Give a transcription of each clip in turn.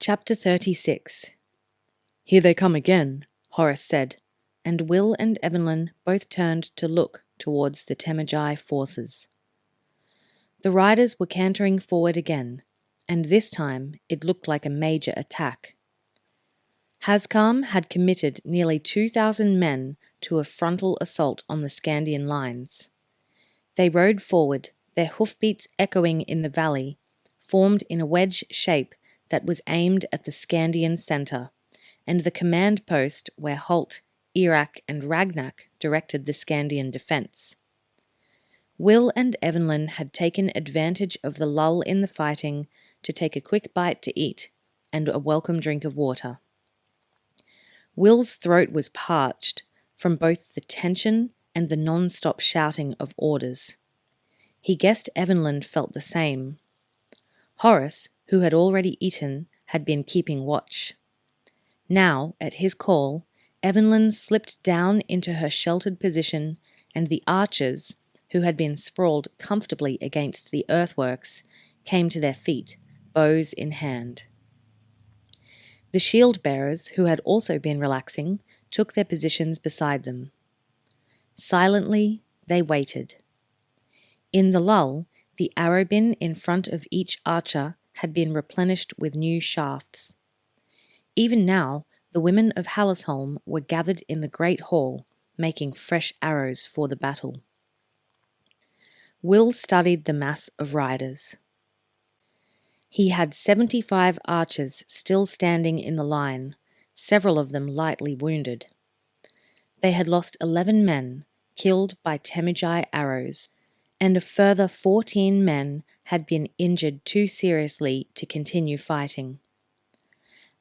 Chapter 36. "Here they come again," Horace said, and Will and Evanlyn both turned to look towards the Temujai forces. The riders were cantering forward again, and this time it looked like a major attack. Hascam had committed nearly 2,000 men to a frontal assault on the Skandian lines. They rode forward, their hoofbeats echoing in the valley, formed in a wedge shape that was aimed at the Skandian centre, and the command post where Halt, Erak and Ragnak directed the Skandian defence. Will and Evanlyn had taken advantage of the lull in the fighting to take a quick bite to eat and a welcome drink of water. Will's throat was parched from both the tension and the non-stop shouting of orders. He guessed Evanlyn felt the same. Horace, who had already eaten, had been keeping watch. Now, at his call, Evanlyn slipped down into her sheltered position, and the archers, who had been sprawled comfortably against the earthworks, came to their feet, bows in hand. The shield-bearers, who had also been relaxing, took their positions beside them. Silently, they waited. In the lull, the arrow bin in front of each archer had been replenished with new shafts. Even now, the women of Hallisholm were gathered in the great hall, making fresh arrows for the battle. Will studied the mass of riders. He had 75 archers still standing in the line, several of them lightly wounded. They had lost 11 men, killed by Temujai arrows, and a further 14 men had been injured too seriously to continue fighting.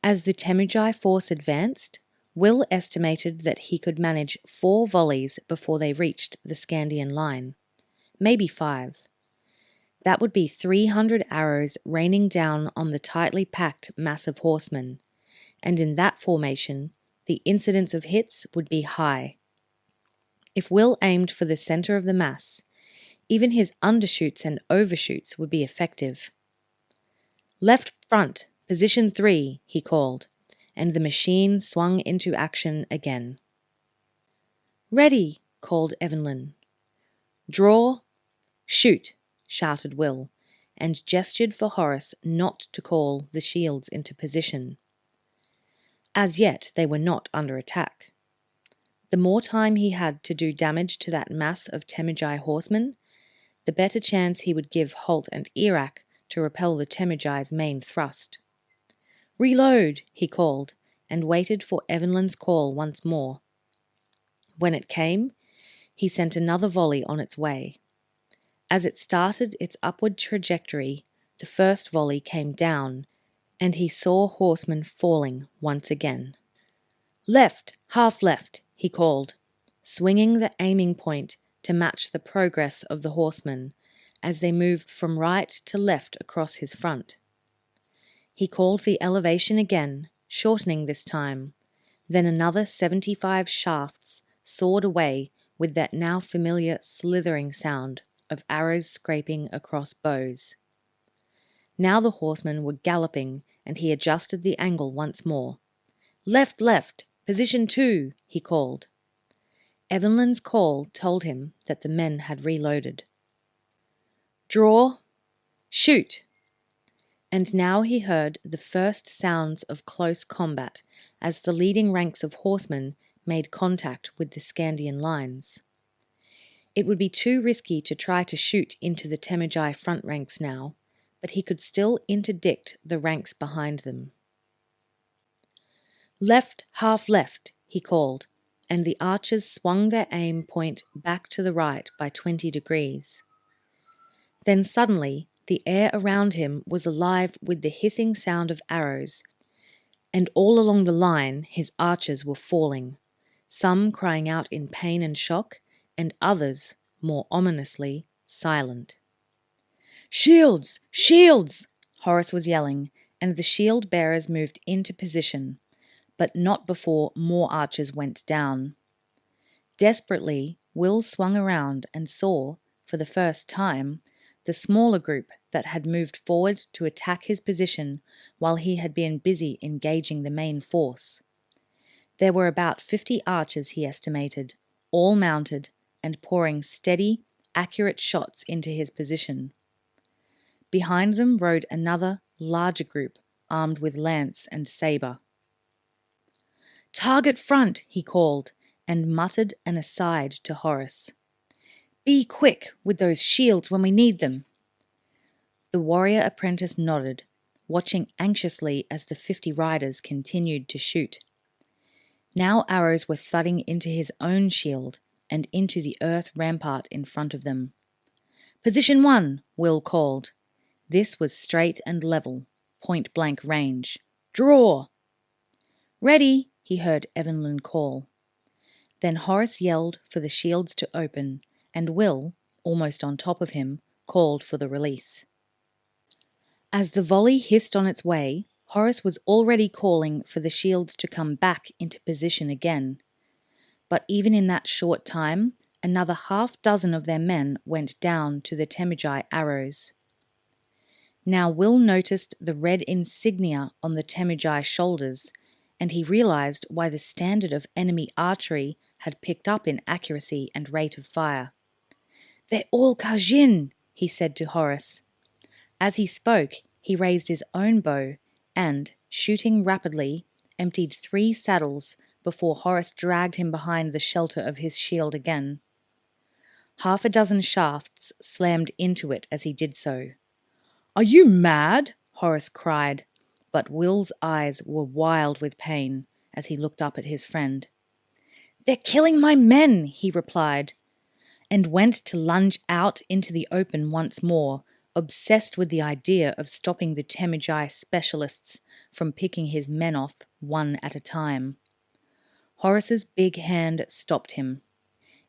As the Temujai force advanced, Will estimated that he could manage 4 volleys before they reached the Skandian line, maybe 5. That would be 300 arrows raining down on the tightly packed mass of horsemen, and in that formation, the incidence of hits would be high. If Will aimed for the centre of the mass, even his undershoots and overshoots would be effective. "Left front, position 3, he called, and the machine swung into action again. "Ready," called Evanlyn. "Draw, shoot," shouted Will, and gestured for Horace not to call the shields into position. As yet they were not under attack. The more time he had to do damage to that mass of Temujai horsemen, the better chance he would give Halt and Erak to repel the Temujai's main thrust. "Reload," he called, and waited for Evanlyn's call once more. When it came, he sent another volley on its way. As it started its upward trajectory, the first volley came down, and he saw horsemen falling once again. "Left, half left," he called, swinging the aiming point to match the progress of the horsemen as they moved from right to left across his front. He called the elevation again, shortening this time. Then another 75 shafts soared away with that now familiar slithering sound of arrows scraping across bows. Now the horsemen were galloping, and he adjusted the angle once more. "Left, left, position 2, he called. Evanlyn's call told him that the men had reloaded. "Draw, shoot!" And now he heard the first sounds of close combat as the leading ranks of horsemen made contact with the Skandian lines. It would be too risky to try to shoot into the Temujai front ranks now, but he could still interdict the ranks behind them. "Left, half left," he called, and the archers swung their aim point back to the right by 20 degrees. Then suddenly, the air around him was alive with the hissing sound of arrows, and all along the line his archers were falling, some crying out in pain and shock, and others, more ominously, silent. "Shields! Shields!" Horace was yelling, and the shield bearers moved into position, but not before more archers went down. Desperately, Will swung around and saw, for the first time, the smaller group that had moved forward to attack his position while he had been busy engaging the main force. There were about 50 archers, he estimated, all mounted and pouring steady, accurate shots into his position. Behind them rode another, larger group, armed with lance and sabre. "Target front," he called, and muttered an aside to Horace. "Be quick with those shields when we need them." The warrior apprentice nodded, watching anxiously as the 50 riders continued to shoot. Now arrows were thudding into his own shield and into the earth rampart in front of them. "Position 1, Will called. This was straight and level, point-blank range. "Draw!" "Ready!" he heard Evanlyn call. Then Horace yelled for the shields to open, and Will, almost on top of him, called for the release. As the volley hissed on its way, Horace was already calling for the shields to come back into position again. But even in that short time, another half-dozen of their men went down to the Temujai arrows. Now Will noticed the red insignia on the Temujai shoulders, and he realized why the standard of enemy archery had picked up in accuracy and rate of fire. "They're all Kajin," he said to Horace. As he spoke, he raised his own bow and, shooting rapidly, emptied 3 saddles before Horace dragged him behind the shelter of his shield again. Half a dozen shafts slammed into it as he did so. "Are you mad?" Horace cried, but Will's eyes were wild with pain as he looked up at his friend. "They're killing my men," he replied, and went to lunge out into the open once more, obsessed with the idea of stopping the Temujai specialists from picking his men off one at a time. Horace's big hand stopped him.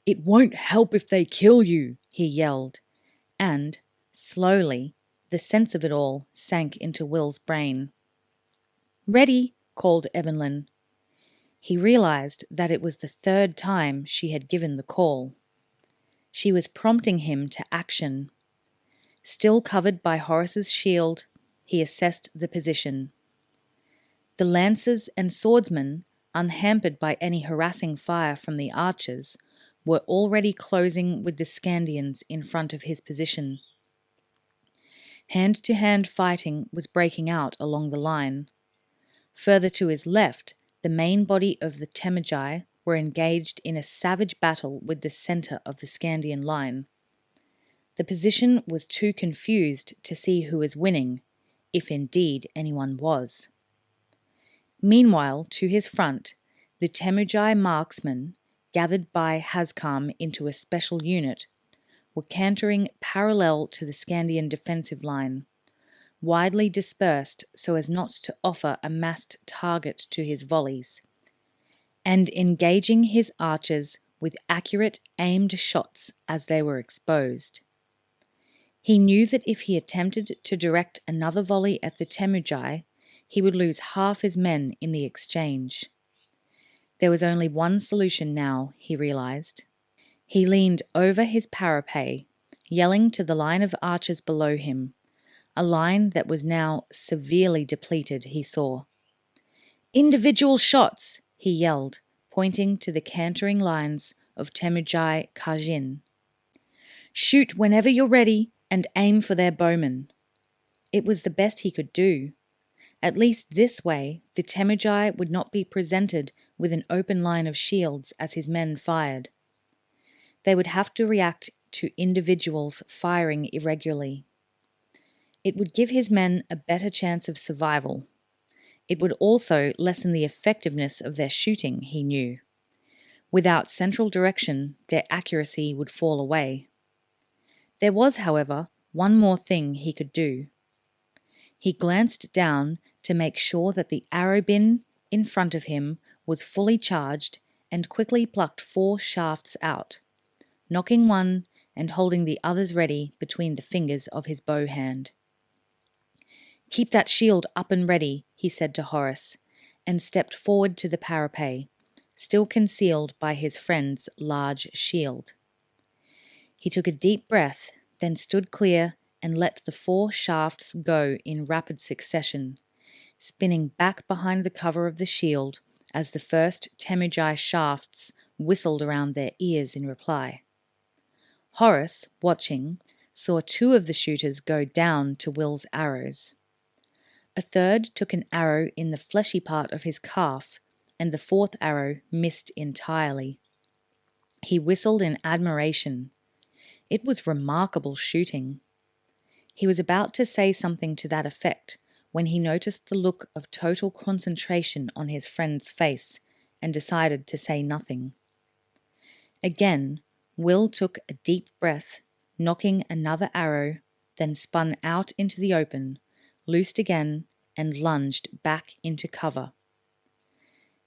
"It won't help if they kill you," he yelled, and, slowly, the sense of it all sank into Will's brain. "Ready," called Evanlyn. He realized that it was the 3rd time she had given the call. She was prompting him to action. Still covered by Horace's shield, he assessed the position. The lancers and swordsmen, unhampered by any harassing fire from the archers, were already closing with the Skandians in front of his position. Hand-to-hand fighting was breaking out along the line. Further to his left, the main body of the Temujai were engaged in a savage battle with the centre of the Skandian line. The position was too confused to see who was winning, if indeed anyone was. Meanwhile, to his front, the Temujai marksmen, gathered by Haskam into a special unit, were cantering parallel to the Skandian defensive line, widely dispersed so as not to offer a massed target to his volleys, and engaging his archers with accurate aimed shots as they were exposed. He knew that if he attempted to direct another volley at the Temujai, he would lose half his men in the exchange. There was only one solution now, he realized. He leaned over his parapet, yelling to the line of archers below him, a line that was now severely depleted, he saw. "Individual shots," he yelled, pointing to the cantering lines of Temujai Kajin. "Shoot whenever you're ready and aim for their bowmen." It was the best he could do. At least this way, the Temujai would not be presented with an open line of shields as his men fired. They would have to react to individuals firing irregularly. It would give his men a better chance of survival. It would also lessen the effectiveness of their shooting, he knew. Without central direction, their accuracy would fall away. There was, however, one more thing he could do. He glanced down to make sure that the arrow bin in front of him was fully charged and quickly plucked 4 shafts out, knocking one and holding the others ready between the fingers of his bow hand. "Keep that shield up and ready," he said to Horace, and stepped forward to the parapet, still concealed by his friend's large shield. He took a deep breath, then stood clear and let the 4 shafts go in rapid succession, spinning back behind the cover of the shield as the first Temujai shafts whistled around their ears in reply. Horace, watching, saw 2 of the shooters go down to Will's arrows. A third took an arrow in the fleshy part of his calf, and the 4th arrow missed entirely. He whistled in admiration. It was remarkable shooting. He was about to say something to that effect when he noticed the look of total concentration on his friend's face and decided to say nothing. Again, Will took a deep breath, knocking another arrow, then spun out into the open, loosed again, and lunged back into cover.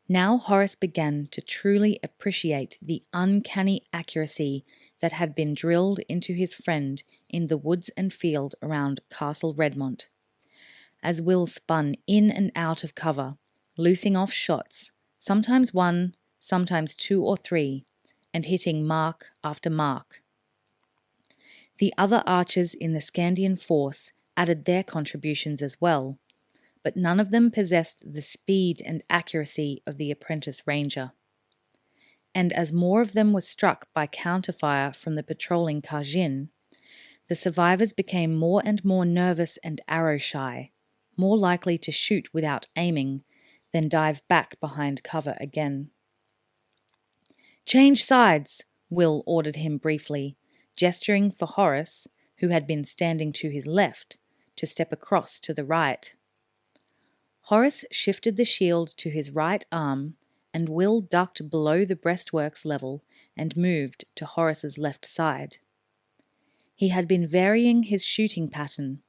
Now Horace began to truly appreciate the uncanny accuracy that had been drilled into his friend in the woods and field around Castle Redmont. As Will spun in and out of cover, loosing off shots, sometimes 1, sometimes 2 or 3, and hitting mark after mark. The other archers in the Skandian force added their contributions as well, but none of them possessed the speed and accuracy of the Apprentice Ranger. And as more of them were struck by counterfire from the patrolling Kajin, the survivors became more and more nervous and arrow-shy, more likely to shoot without aiming than dive back behind cover again. "Change sides," Will ordered him briefly, gesturing for Horace, who had been standing to his left, to step across to the right. Horace shifted the shield to his right arm, and Will ducked below the breastwork's level and moved to Horace's left side. He had been varying his shooting pattern,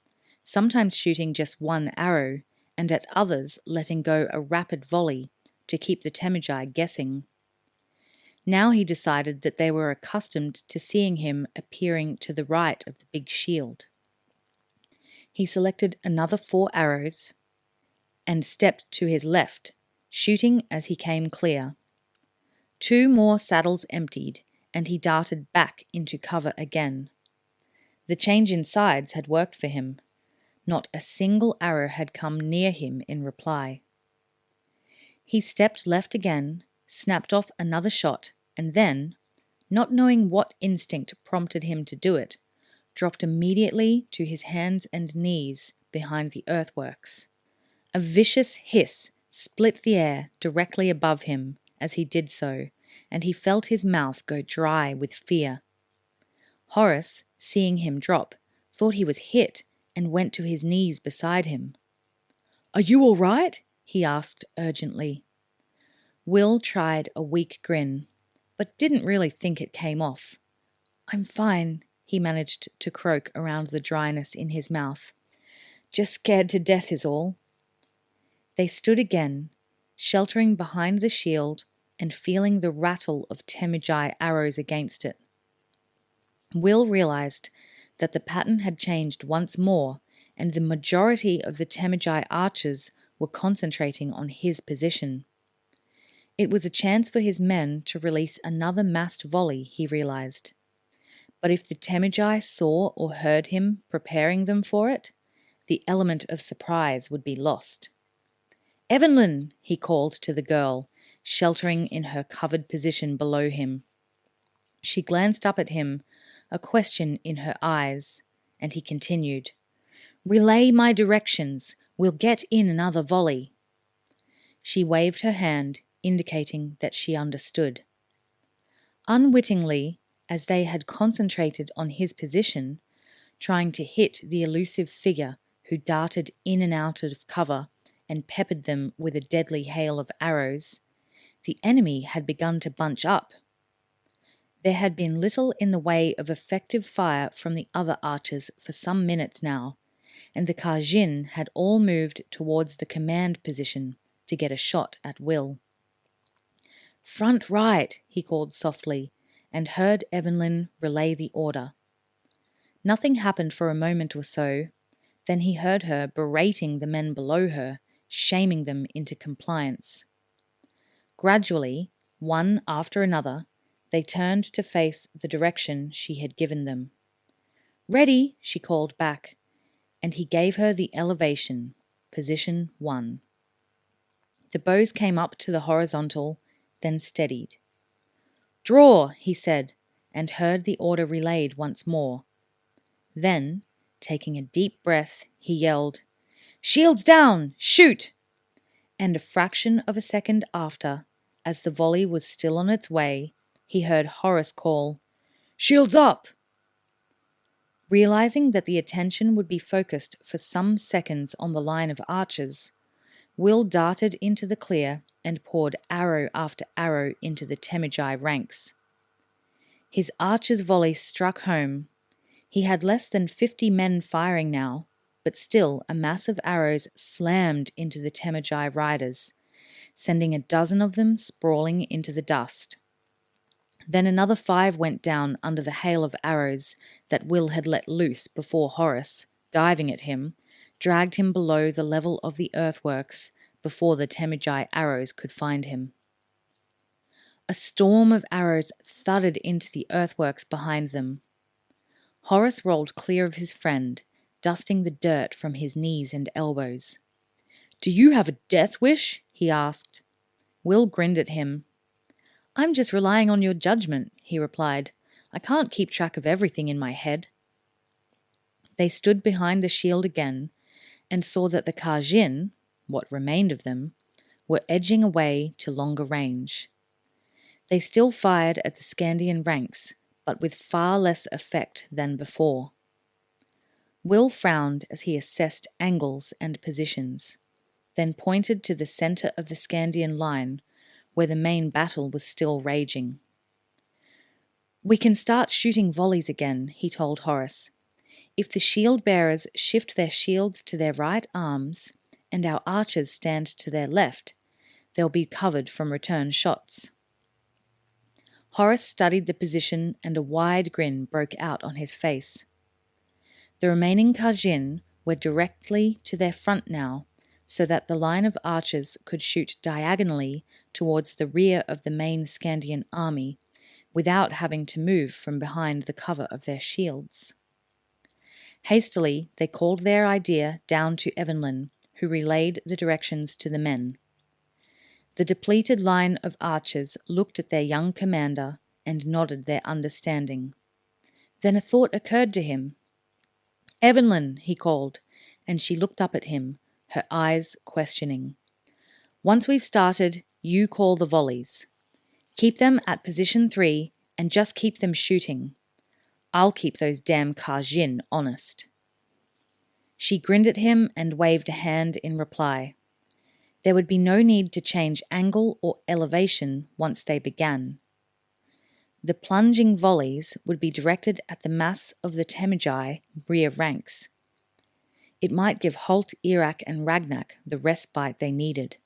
sometimes shooting just 1 arrow, and at others letting go a rapid volley to keep the Temujai guessing. Now he decided that they were accustomed to seeing him appearing to the right of the big shield. He selected another 4 arrows and stepped to his left, shooting as he came clear. 2 more saddles emptied, and he darted back into cover again. The change in sides had worked for him. Not a single arrow had come near him in reply. He stepped left again, snapped off another shot, and then, not knowing what instinct prompted him to do it, dropped immediately to his hands and knees behind the earthworks. A vicious hiss split the air directly above him as he did so, and he felt his mouth go dry with fear. Horace, seeing him drop, thought he was hit and went to his knees beside him. "Are you all right?" he asked urgently. Will tried a weak grin, but didn't really think it came off. "I'm fine," he managed to croak around the dryness in his mouth. "Just scared to death is all." They stood again, sheltering behind the shield and feeling the rattle of Temujai arrows against it. Will realized that the pattern had changed once more, and the majority of the Temujai archers were concentrating on his position. It was a chance for his men to release another massed volley, he realized. But if the Temujai saw or heard him preparing them for it, the element of surprise would be lost. "Evanlyn," he called to the girl, sheltering in her covered position below him. She glanced up at him, a question in her eyes, and he continued, "Relay my directions. We'll get in another volley." She waved her hand, indicating that she understood. Unwittingly, as they had concentrated on his position, trying to hit the elusive figure who darted in and out of cover and peppered them with a deadly hail of arrows, the enemy had begun to bunch up. There had been little in the way of effective fire from the other archers for some minutes now, and the Kajin had all moved towards the command position to get a shot at Will. "Front right," he called softly, and heard Evanlyn relay the order. Nothing happened for a moment or so. Then he heard her berating the men below her, shaming them into compliance. Gradually, one after another, they turned to face the direction she had given them. Ready, she called back, and he gave her the elevation, position 1. The bows came up to the horizontal, then steadied. Draw, he said, and heard the order relayed once more. Then, taking a deep breath, he yelled, Shields down! Shoot! And a fraction of a second after, as the volley was still on its way, he heard Horace call, Shields up! Realizing that the attention would be focused for some seconds on the line of archers, Will darted into the clear and poured arrow after arrow into the Temujai ranks. His archer's volley struck home. He had less than 50 men firing now, but still a mass of arrows slammed into the Temujai riders, sending a dozen of them sprawling into the dust. Then another 5 went down under the hail of arrows that Will had let loose before Horace, diving at him, dragged him below the level of the earthworks before the Temujai arrows could find him. A storm of arrows thudded into the earthworks behind them. Horace rolled clear of his friend, dusting the dirt from his knees and elbows. Do you have a death wish? He asked. Will grinned at him. I'm just relying on your judgment, he replied. I can't keep track of everything in my head. They stood behind the shield again and saw that the Kajin, what remained of them, were edging away to longer range. They still fired at the Skandian ranks, but with far less effect than before. Will frowned as he assessed angles and positions, then pointed to the centre of the Skandian line, where the main battle was still raging. We can start shooting volleys again, he told Horace. If the shield bearers shift their shields to their right arms, and our archers stand to their left, they'll be covered from return shots. Horace studied the position and a wide grin broke out on his face. The remaining Kajin were directly to their front now, so that the line of archers could shoot diagonally towards the rear of the main Skandian army without having to move from behind the cover of their shields. Hastily, they called their idea down to Evanlyn, who relayed the directions to the men. The depleted line of archers looked at their young commander and nodded their understanding. Then a thought occurred to him. Evanlyn, he called, and she looked up at him, her eyes questioning. Once we've started, you call the volleys. Keep them at position 3 and just keep them shooting. I'll keep those damn Kajin honest. She grinned at him and waved a hand in reply. There would be no need to change angle or elevation once they began. The plunging volleys would be directed at the mass of the Temujai rear ranks. It might give Halt, Iraq and Ragnak the respite they needed.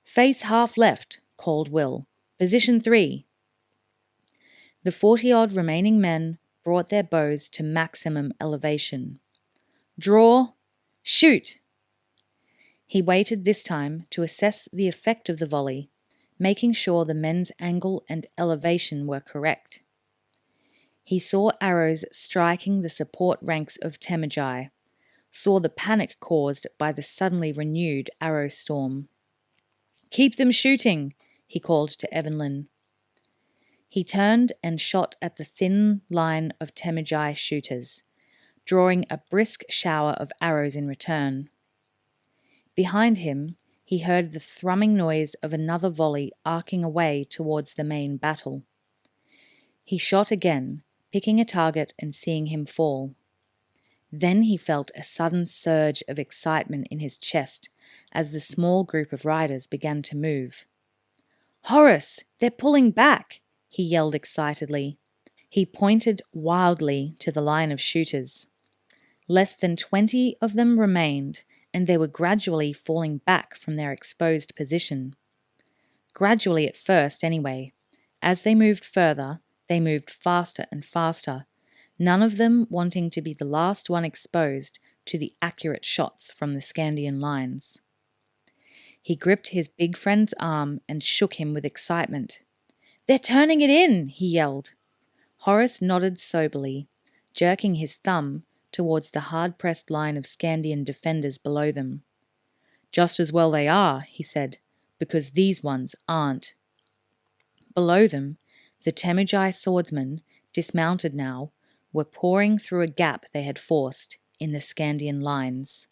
Face half left, called Will. Position 3. The 40-odd remaining men brought their bows to maximum elevation. Draw! Shoot! He waited this time to assess the effect of the volley, making sure the men's angle and elevation were correct. He saw arrows striking the support ranks of Temujai, saw the panic caused by the suddenly renewed arrow storm. Keep them shooting, he called to Evanlyn. He turned and shot at the thin line of Temujai shooters, drawing a brisk shower of arrows in return. Behind him, he heard the thrumming noise of another volley arcing away towards the main battle. He shot again, picking a target and seeing him fall. Then he felt a sudden surge of excitement in his chest as the small group of riders began to move. Horace, they're pulling back, he yelled excitedly. He pointed wildly to the line of shooters. Less than 20 of them remained, and they were gradually falling back from their exposed position. Gradually at first, anyway. As they moved further, they moved faster and faster, none of them wanting to be the last one exposed to the accurate shots from the Skandian lines. He gripped his big friend's arm and shook him with excitement. They're turning it in, he yelled. Horace nodded soberly, jerking his thumb towards the hard-pressed line of Skandian defenders below them. "Just as well they are," he said, "because these ones aren't." Below them, the Temujai swordsmen, dismounted now, were pouring through a gap they had forced in the Skandian lines.